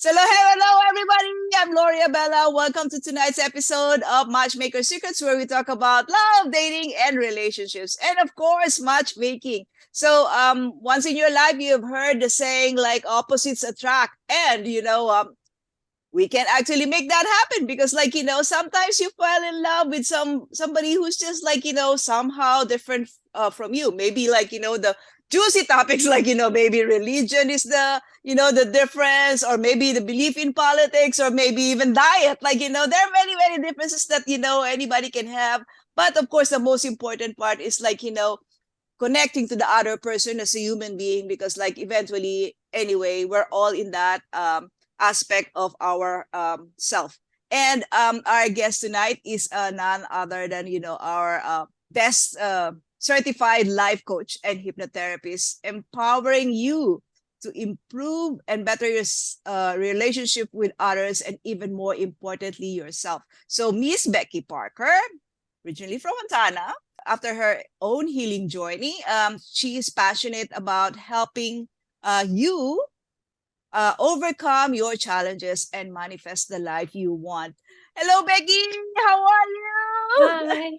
So hello everybody. I'm Lorii Abela. Welcome to tonight's episode of Matchmaker Secrets, where we talk about love, dating, and relationships, and of course, matchmaking. So, once in your life, you've heard the saying like opposites attract, and we can actually make that happen because, sometimes you fall in love with somebody who's just somehow different from you. Maybe the juicy topics maybe religion is the difference, or maybe the belief in politics, or maybe even diet. There are many differences that anybody can have. But of course, the most important part is connecting to the other person as a human being, because eventually anyway we're all in that aspect of our self. And our guest tonight is none other than our best certified life coach and hypnotherapist, empowering you to improve and better your relationship with others, and even more importantly, yourself. So Miss Becky Parker, originally from Montana, after her own healing journey, she is passionate about helping you overcome your challenges and manifest the life you want. Hello, Becky. How are you? Hi.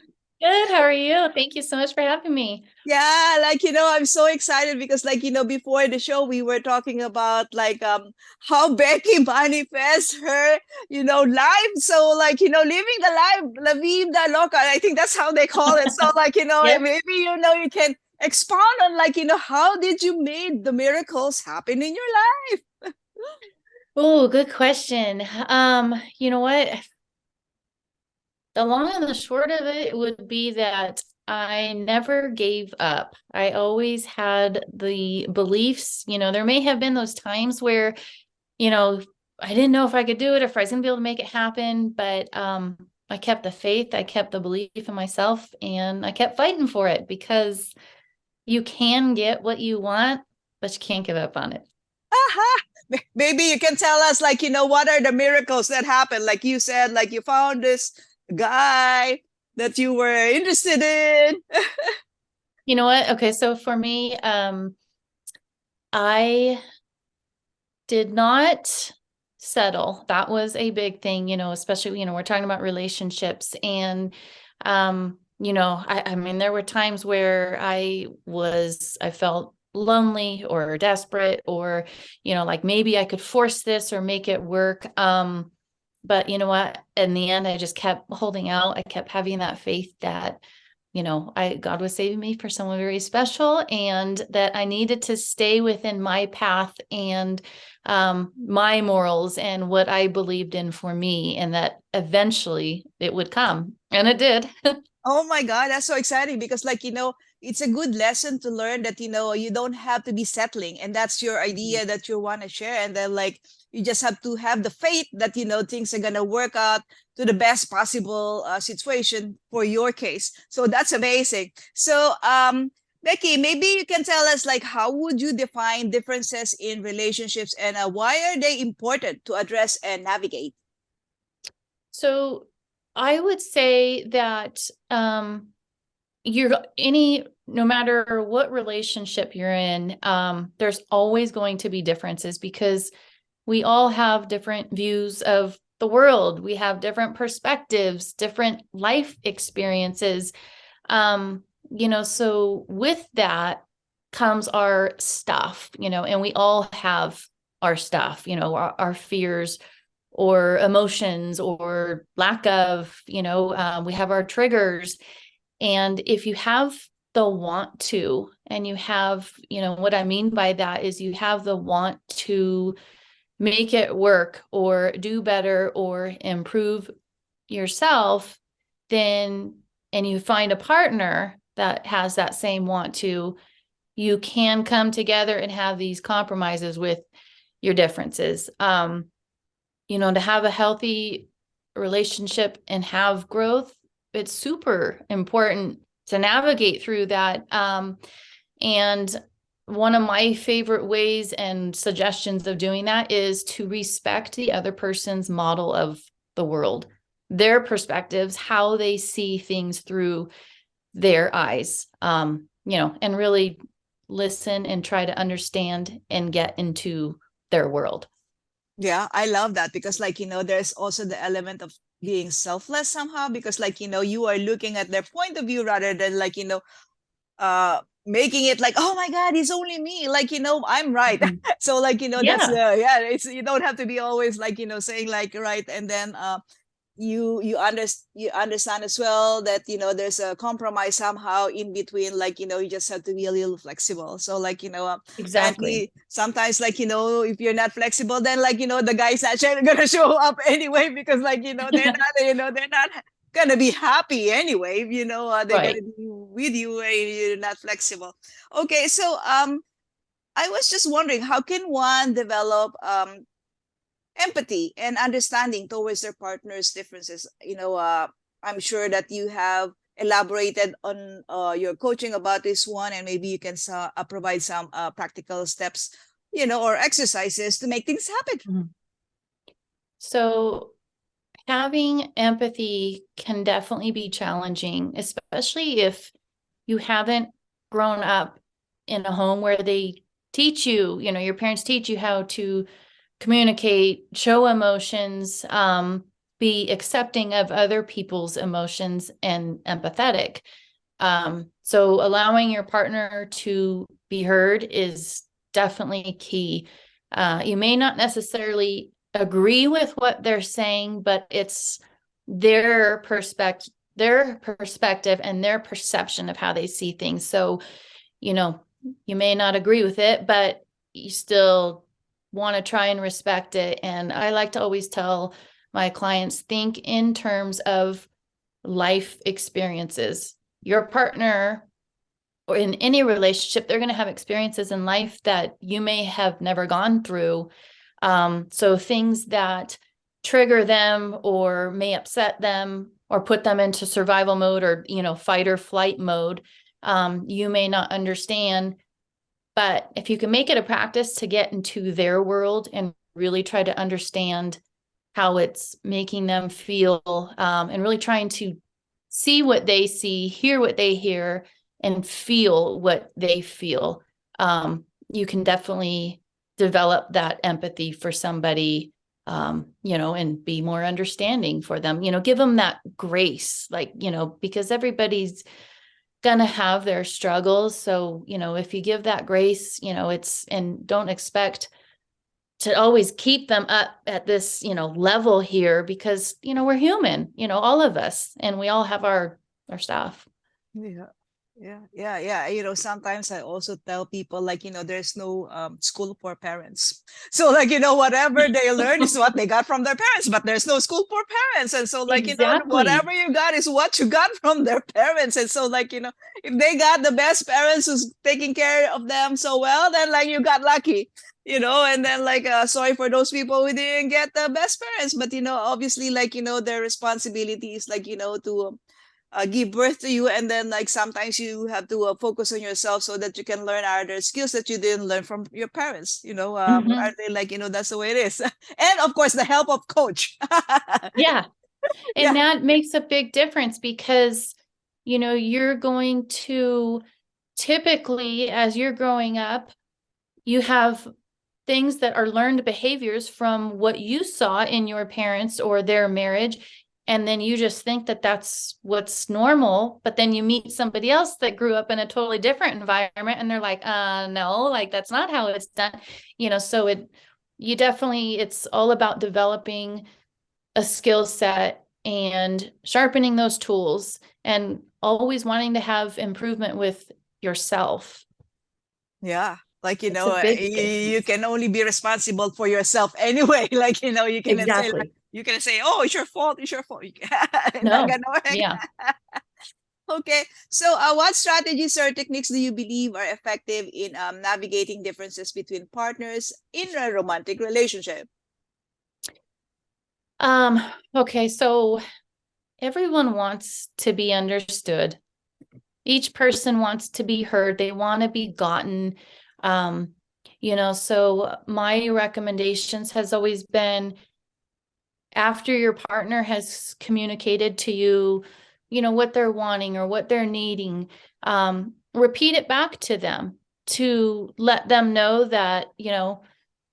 Good. How are you? Thank you so much for having me. Yeah, I'm so excited because before the show we were talking about how Becky manifests her, life. So living the life, la vida loca. I think that's how they call it. So Yep. maybe you can expound on how did you make the miracles happen in your life? Oh, good question. You know what? The long and the short of it would be that I never gave up. I always had the beliefs, there may have been those times where, you know, I didn't know if I could do it, if I was gonna be able to make it happen, but I kept the faith, I kept the belief in myself, and I kept fighting for it because you can get what you want, but you can't give up on it. Aha! Maybe you can tell us, what are the miracles that happened? Like you said, you found this guy that you were interested in. You know what? Okay, so for me, I did not settle. That was a big thing, especially, we're talking about relationships. And I mean, there were times where I felt lonely or desperate, or, like maybe I could force this or make it work. But you know what? In the end, I just kept holding out. I kept having that faith that, God was saving me for someone very special, and that I needed to stay within my path and my morals and what I believed in for me, and that eventually it would come. And it did. Oh my God, that's so exciting because, it's a good lesson to learn that, you don't have to be settling. And that's your idea that you want to share. And then, you just have to have the faith that, things are going to work out to the best possible situation for your case. So that's amazing. So, Becky, maybe you can tell us, how would you define differences in relationships, and why are they important to address and navigate? So I would say that no matter what relationship you're in, there's always going to be differences because we all have different views of the world. We have different perspectives, different life experiences. So with that comes our stuff, and we all have our stuff, our fears or emotions or lack of, we have our triggers. And if you have the want to, and you have, what I mean by that is you have the want to make it work or do better or improve yourself, then, and you find a partner that has that same want to, you can come together and have these compromises with your differences. To have a healthy relationship and have growth, it's super important to navigate through that. And one of my favorite ways and suggestions of doing that is to respect the other person's model of the world, their perspectives, how they see things through their eyes, and really listen and try to understand and get into their world. Yeah, I love that because like, there's also the element of being selfless somehow because like, you are looking at their point of view rather than like, making it like, oh my God, it's only me. Like, I'm right. Mhm. So like, that's Yeah, yeah, it's, you don't have to be always like, saying like, right. And then, you understand as well that there's a compromise somehow in between, like you just have to be a little flexible. So like exactly. apparently sometimes like if you're not flexible, then like the guy's actually gonna show up anyway because like they're not gonna be happy anyway. They're gonna Right. be with you and you're not flexible. Okay, so I was just wondering, how can one develop empathy and understanding towards their partner's differences? I'm sure that you have elaborated on your coaching about this one, and maybe you can provide some practical steps, or exercises to make things happen. Mhm. So having empathy can definitely be challenging, especially if you haven't grown up in a home where they teach you, your parents teach you how to communicate, show emotions, be accepting of other people's emotions and empathetic. So allowing your partner to be heard is definitely key. You may not necessarily agree with what they're saying, but it's their perspective and their perception of how they see things. So, you know, you may not agree with it, but you still want to try and respect it. And I like to always tell my clients, think in terms of life experiences. Your partner or in any relationship, they're going to have experiences in life that you may have never gone through. So things that trigger them or may upset them or put them into survival mode or, fight or flight mode, you may not understand. But if you can make it a practice to get into their world and really try to understand how it's making them feel, and really trying to see what they see, hear what they hear, and feel what they feel, you can definitely develop that empathy for somebody, and be more understanding for them, give them that grace, like, because everybody's gonna have their struggles. So, if you give that grace, and don't expect to always keep them up at this, level here because, we're human, all of us, and we all have our stuff. Yeah. Yeah. Sometimes I also tell people like, there's no school for parents. So like, whatever they learn is what they got from their parents, but there's no school for parents. And so like, Exactly. whatever you got is what you got from their parents. And so like, if they got the best parents who's taking care of them so well, then like you got lucky. And then like sorry for those people who didn't get the best parents, but obviously like their responsibility is like to give birth to you, and then like sometimes you have to focus on yourself so that you can learn other skills that you didn't learn from your parents. Mhm. Are they like that's the way it is. And of course the help of coach. Yeah. Yeah. And that makes a big difference because, you're going to typically, as you're growing up, you have things that are learned behaviors from what you saw in your parents or their marriage. And then you just think that that's what's normal. But then you meet somebody else that grew up in a totally different environment and they're like, no, like that's not how it's done. So it's all about developing a skill set and sharpening those tools and always wanting to have improvement with yourself. Yeah, like It's a big you difference. can only be responsible for yourself anyway. Like you cannot say like Exactly. you can say, oh, it's your fault, it's your fault. Not No. gonna work. Yeah. Okay, so what strategies or techniques do you believe are effective in navigating differences between partners in a romantic relationship? Um, okay, so everyone wants to be understood. Each person wants to be heard. They want to be gotten. Um, so my recommendations has always been after your partner has communicated to you, what they're wanting or what they're needing, repeat it back to them to let them know that,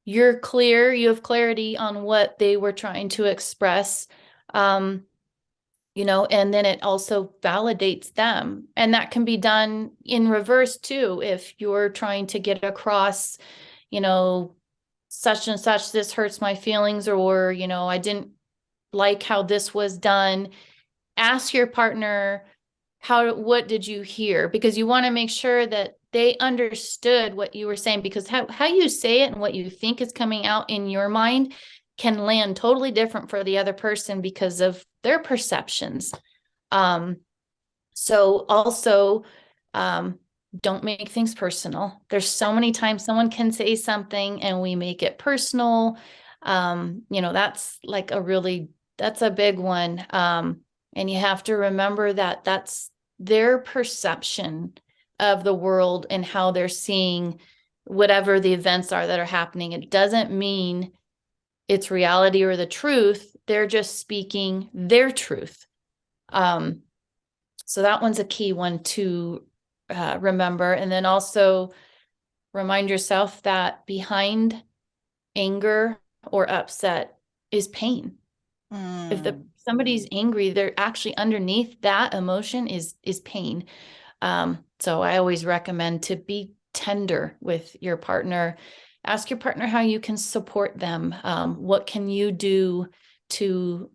you're clear, you have clarity on what they were trying to express. And then it also validates them. And that can be done in reverse too. If you're trying to get across, such and such, this hurts my feelings, or, I didn't like how this was done. Ask your partner, what did you hear? Because you want to make sure that they understood what you were saying, because how you say it and what you think is coming out in your mind can land totally different for the other person because of their perceptions. So also, don't make things personal. There's so many times someone can say something and we make it personal. That's like that's a big one. And you have to remember that that's their perception of the world and how they're seeing whatever the events are that are happening. It doesn't mean it's reality or the truth. They're just speaking their truth. So that one's a key one to remember. And then also remind yourself that behind anger or upset is pain. If somebody's angry, they're actually underneath that emotion is pain. So I always recommend to be tender with your partner. Ask your partner how you can support them. What can you do to,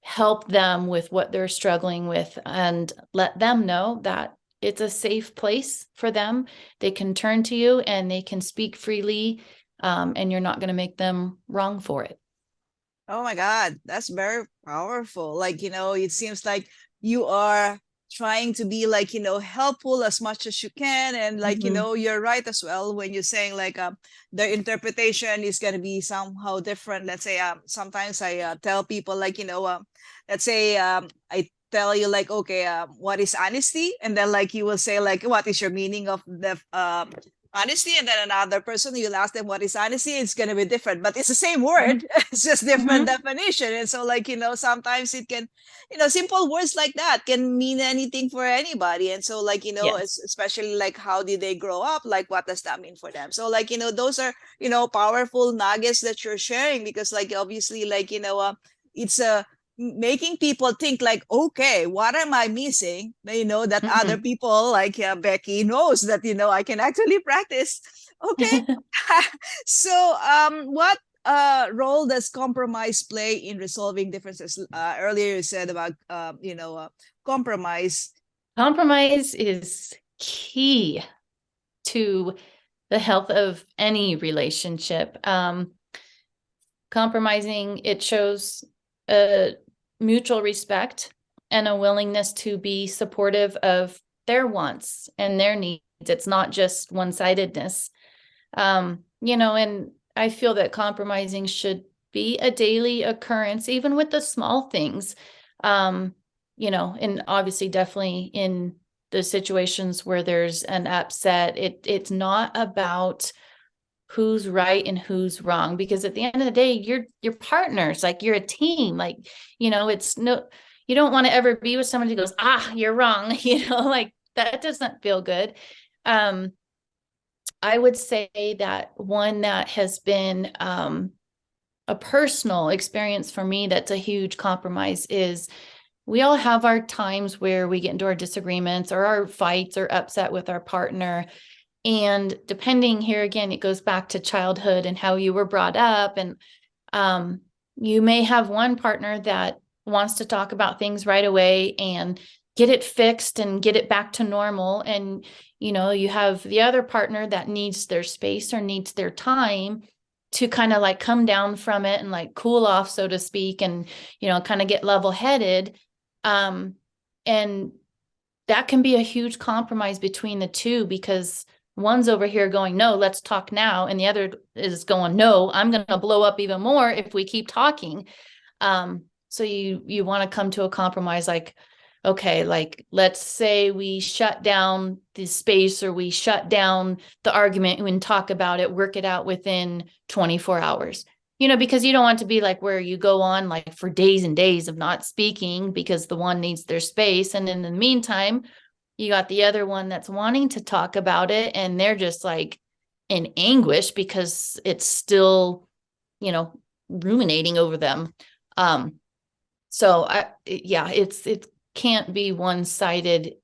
help them with what they're struggling with, and let them know that it's a safe place for them. They can turn to you and they can speak freely, and you're not going to make them wrong for it. Oh my God, that's very powerful. Like, it seems like you are trying to be like, helpful as much as you can. And like, you're right as well when you're saying like the interpretation is going to be somehow different. Let's say sometimes I tell people like, let's say I tell you like, okay, what is honesty? And then like you will say like, what is your meaning of the honesty? And then another person, you'll ask them what is honesty, it's going to be different, but it's the same word. It's just different definition. And so like, sometimes it can, simple words like that can mean anything for anybody. And so like, Yes. especially like how did they grow up, like what does that mean for them? So like, those are, powerful nuggets that you're sharing, because like obviously like, it's a making people think like, okay, what am I missing, that other people like Becky knows that I can actually practice. Okay. So what role does compromise play in resolving differences? Earlier you said about compromise. Compromise is key to the health of any relationship. Compromising, it shows a mutual respect and a willingness to be supportive of their wants and their needs. It's not just one-sidedness. And I feel that compromising should be a daily occurrence, even with the small things. And obviously definitely in the situations where there's an upset, it's not about who's right and who's wrong, because at the end of the day, you're partners, like you're a team, like, it's no, you don't want to ever be with somebody who goes, you're wrong, like that doesn't feel good. I would say that one that has been a personal experience for me that's a huge compromise is we all have our times where we get into our disagreements or our fights or upset with our partner. And depending, here again, it goes back to childhood and how you were brought up. And you may have one partner that wants to talk about things right away and get it fixed and get it back to normal. And, you have the other partner that needs their space or needs their time to kind of like come down from it and like cool off, so to speak, and, kind of get level-headed. And that can be a huge compromise between the two, because one's over here going, no, let's talk now. And the other is going, no, I'm going to blow up even more if we keep talking. So you want to come to a compromise, like, okay, like, let's say we shut down the space or we shut down the argument and talk about it, work it out within 24 hours, because you don't want to be like where you go on like for days and days of not speaking because the one needs their space. And in the meantime, you got the other one that's wanting to talk about it and they're just like in anguish because it's still, ruminating over them. So it can't be one-sided.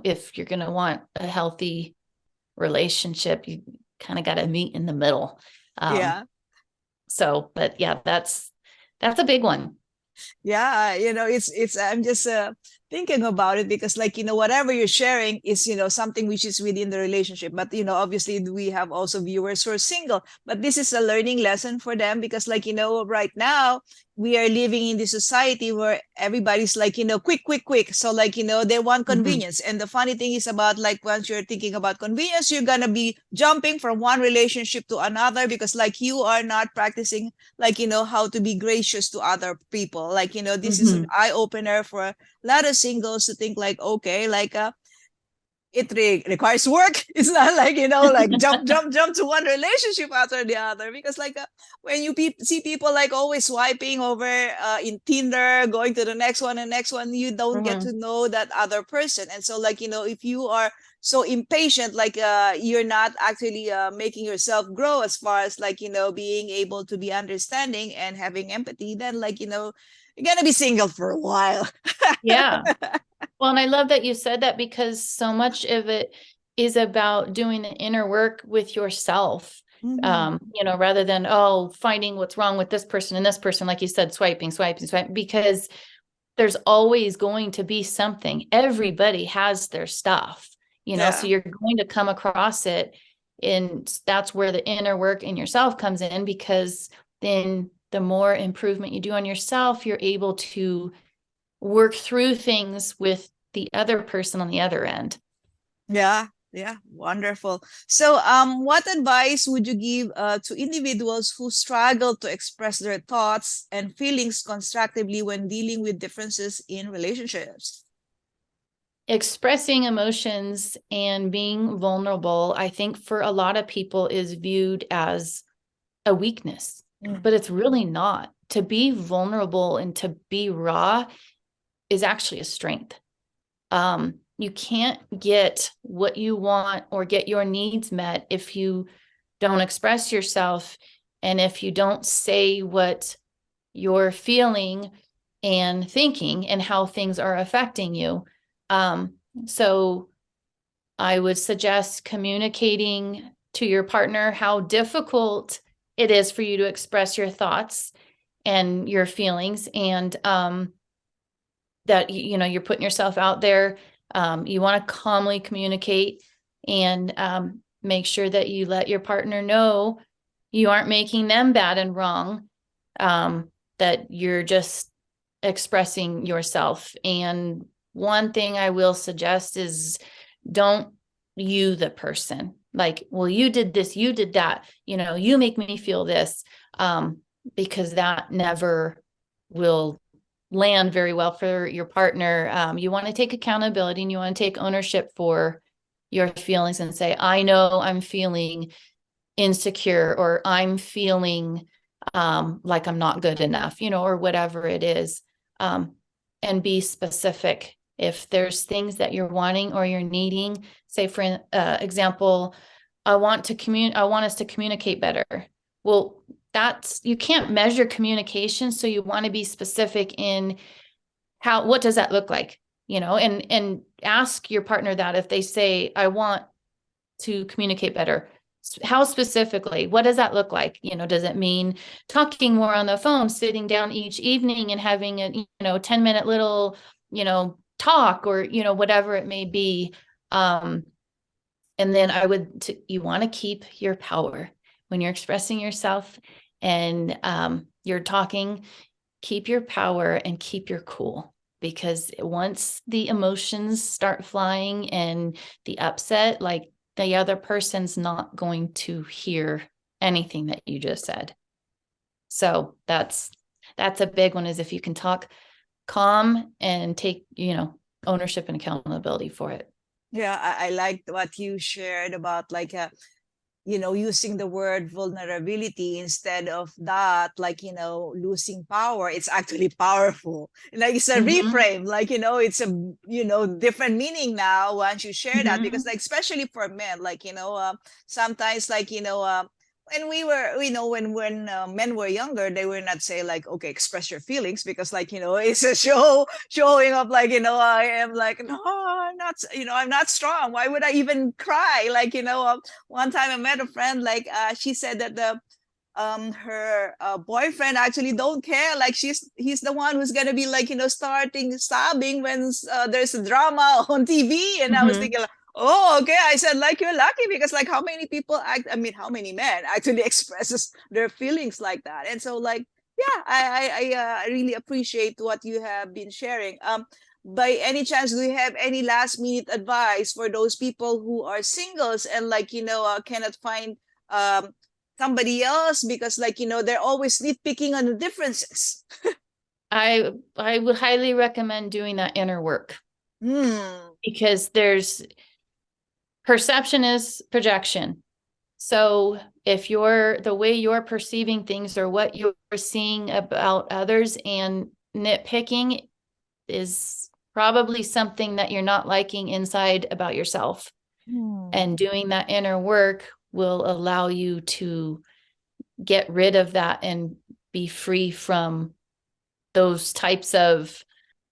If you're going to want a healthy relationship, you kind of got to meet in the middle. Yeah. So, but yeah, that's a big one. Yeah, it's I'm just thinking about it because like, whatever you're sharing is, something which is within the relationship. But, obviously we have also viewers who are single, but this is a learning lesson for them because like, right now we are living in this society where everybody's like, quick, quick, quick. So like, they want convenience. And the funny thing is about like, once you're thinking about convenience, you're going to be jumping from one relationship to another because like you are not practicing like, how to be gracious to other people. Like, this is an eye opener for a lot of singles to think like, okay, like, it requires work. It's not like, like jump, jump, jump to one relationship after the other. Because like when you see people like always swiping over in Tinder, going to the next one and next one, you don't get to know that other person. And so like, if you are so impatient, like you're not actually making yourself grow as far as like, being able to be understanding and having empathy, then like, you're going to be single for a while. Yeah. Well, and I love that you said that because so much of it is about doing the inner work with yourself. Rather than, finding what's wrong with this person and this person, like you said, swiping, because there's always going to be something. Everybody has their stuff, so you're going to come across it. And that's where the inner work in yourself comes in, because then the more improvement you do on yourself, you're able to work through things with the other person on the other end. Yeah, yeah, wonderful. So, what advice would you give to individuals who struggle to express their thoughts and feelings constructively when dealing with differences in relationships? Expressing emotions and being vulnerable, I think for a lot of people is viewed as a weakness, but it's really not. To be vulnerable and to be raw is actually a strength. You can't get what you want or get your needs met if you don't express yourself and if you don't say what you're feeling and thinking and how things are affecting you. So I would suggest communicating to your partner how difficult it is for you to express your thoughts and your feelings, and that you're putting yourself out there. You want to calmly communicate and make sure that you let your partner know you aren't making them bad and wrong, that you're just expressing yourself. And one thing I will suggest is don't you the person like, well, you did this, you did that, you make me feel this, because that never will land very well for your partner. You want to take accountability and you want to take ownership for your feelings and say, I know I'm feeling insecure, or I'm feeling like I'm not good enough, or whatever it is. And be specific. If there's things that you're wanting or you're needing, say for example, I want us to communicate better. Well, you can't measure communication. So you want to be specific in what does that look like, and ask your partner that if they say, I want to communicate better, how specifically, what does that look like? Does it mean talking more on the phone, sitting down each evening and having a, 10-minute little, talk, or, whatever it may be. And then you want to keep your power when you're expressing yourself and you're talking, keep your power and keep your cool, because once the emotions start flying and the upset, like, the other person's not going to hear anything that you just said. So that's a big one, is if you can talk calm and take, ownership and accountability for it. Yeah, I liked what you shared about like using the word vulnerability instead of that, like, losing power. It's actually powerful. Like, it's a reframe, like, it's a, different meaning now once you share that, because like, especially for men, like, sometimes, like, when we were, when men were younger, they were not say like, okay, express your feelings, because like, it's a showing up, like, I am like, no, I'm not, I'm not strong. Why would I even cry? Like, one time I met a friend, like, she said that her boyfriend actually don't care, like he's the one who's gonna be like, starting sobbing when there's a drama on TV. And I was thinking like, oh, okay. I said, like, you're lucky, because like, how many people how many men actually expresses their feelings like that? And so, like, yeah, I really appreciate what you have been sharing. By any chance, do you have any last minute advice for those people who are singles and like, cannot find somebody else, because like, they're always nitpicking on the differences? I would highly recommend doing that inner work, because perception is projection. So if the way you're perceiving things or what you're seeing about others and nitpicking is probably something that you're not liking inside about yourself. And doing that inner work will allow you to get rid of that and be free from those types of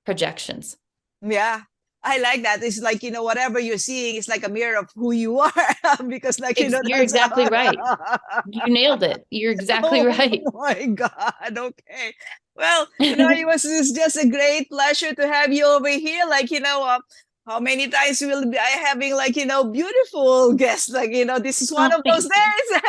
projections. Yeah, I like that. It's like, whatever you're seeing is like a mirror of who you are. Because like, You're exactly right. You nailed it. You're exactly right. Oh my God. Okay. Well, it's just a great pleasure to have you over here. Like, how many times will be I having like, beautiful guests? Like, this is one of those days.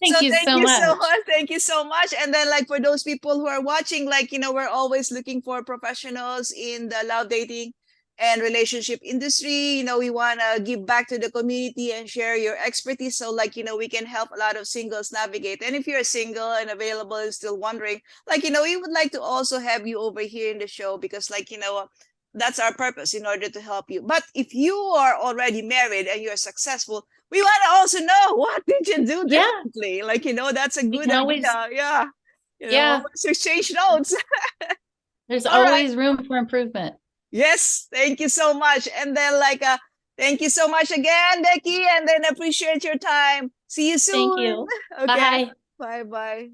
Thank you thank so you so much. much. Thank you so much. And then like, for those people who are watching, like, we're always looking for professionals in the love dating and relationship industry. We want to give back to the community and share your expertise, so like, we can help a lot of singles navigate. And if you're single and available and still wondering, like, we would like to also have you over here in the show, because like, that's our purpose, in order to help you. But if you are already married and you're successful, we want to also know, what did you do differently? Like, that's a good idea. Always exchange notes. There's All right. always room for improvement. Yes, thank you so much. And then like, thank you so much again, Becky, and then appreciate your time. See you soon. Thank you. Okay. Bye. Bye-bye.